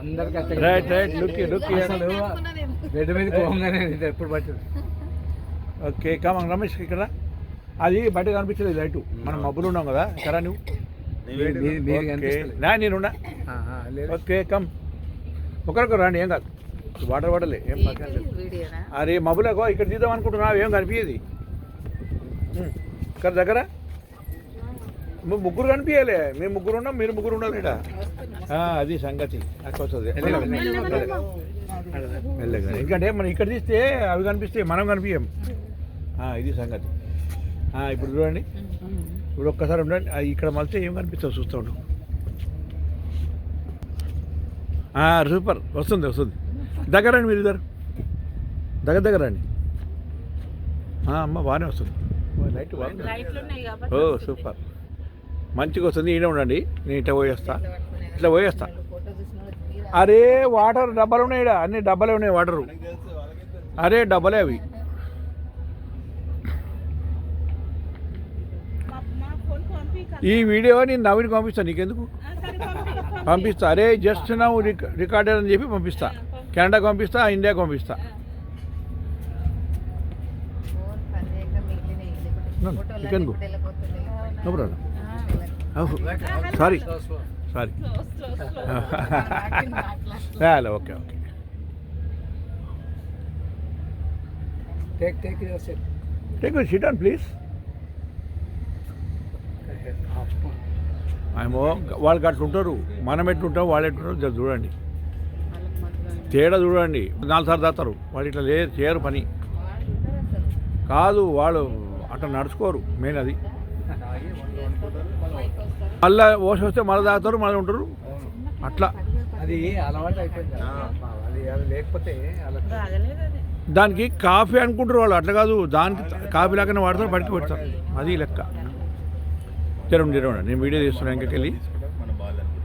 అందరికి right right look అసలు bed మీద పోగానే ఎప్పుడు పట్టింది. ఓకే కమన్ రమేష్ ఇక్కడ అది బయట కనిపించలేదు లైటు మనం మబ్బులు ఉన్నాం కదా సరే నువ్వు నేనున్నా ఓకే కమ్ ఒకరికి రండి ఏం కాదు వాటర్ పడలే ఏం అరే మబ్బులకు ఇక్కడ తీద్దాం అనుకుంటున్నావు ఏం కనిపించేది ఇక్కడ దగ్గర ముగ్గురు కనిపించాలి మేము ముగ్గురు ఉన్నాం మీరు ముగ్గురు ఉండాలి ఇక్కడ అది సంగతి అక్కడ వస్తుంది మెల్లగా ఎందుకంటే మనం ఇక్కడ తీస్తే అవి కనిపిస్తే మనం కనిపించాం ఇది సంగతి ఇప్పుడు చూడండి ఇప్పుడు ఒక్కసారి ఉండండి ఇక్కడ మళ్ళీ ఏం కనిపిస్తుంది చూస్తూ ఉండు సూపర్ వస్తుంది వస్తుంది దగ్గర రండి మీరు ఇద్దరు దగ్గర రండి అమ్మ బాగానే వస్తుంది లైట్ ఓ సూపర్ మంచిగా వస్తుంది ఈయన ఉండండి నేను ఇట్లా పోయేస్తా అరే వాటర్ డబ్బాలు ఉన్నాయి ఇక్కడ అన్ని డబ్బాలే ఉన్నాయి వాటరు అరే డబ్బాలే అవి ఈ వీడియో నేను నవ్వుని పంపిస్తాను నీకెందుకు పంపిస్తా అరే జస్ట్ నవ్వు రికార్డర్ అని చెప్పి పంపిస్తా కెనడాకి పంపిస్తా ఇండియాకి పంపిస్తా chicken no problem sorry hello okay take sit on please ఏమో వాళ్ళకి అట్లా ఉంటారు మనం ఎట్లుంటాం వాళ్ళు ఎట్లుంటారు చూడండి తేడా చూడండి 4 సార్లు తాతారు వాళ్ళు ఇట్లా చేయరు పని కాదు వాళ్ళు అట్లా నడుచుకోరు మెయిన్ అది మళ్ళీ ఓసి వస్తే మళ్ళీ తాగుతారు మళ్ళీ ఉంటారు అట్లా అది అలవాటు అయిపోయింది అది లేకపోతే దానికి కాఫీ అనుకుంటారు వాళ్ళు అట్లా కాదు దానికి కాఫీ లాగానే వాడతారు బయటకు పెడతారు అది లెక్క జరగండి నేను వీడియో తీస్తున్నాను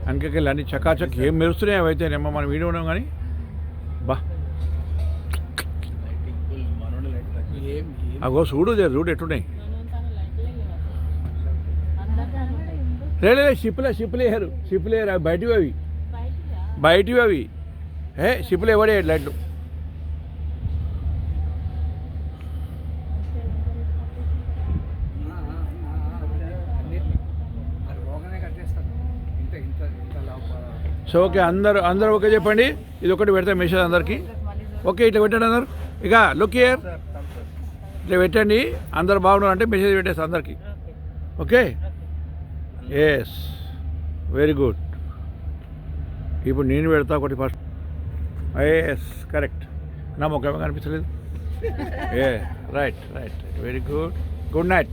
వెనకకెళ్ళి అన్ని చకాచక్ ఏం మెరుస్తున్నాయి అవైతేనేమో మనం వీడియో ఉన్నాం కానీ బా అగో చూడు ఎట్టున్నాయి లేదు షిప్లేరు అవి బయటివి అవి షిప్లు ఎవడే లడ్డు సో ఓకే అందరూ ఓకే చెప్పండి ఇది ఒకటి పెడతా మెసేజ్ అందరికి ఓకే ఇట్లా పెట్టండి అందరు ఇక లుక్ హియర్ ఇట్లా పెట్టండి అందరు బాగున్నారు అంటే మెసేజ్ పెట్టేస్తా అందరికి ఓకే ఎస్ వెరీ గుడ్ ఇప్పుడు నేను పెడతా ఒకటి ఫస్ట్ ఎస్ కరెక్ట్ నా మొక్క కనిపించలేదు రైట్ వెరీ గుడ్ నైట్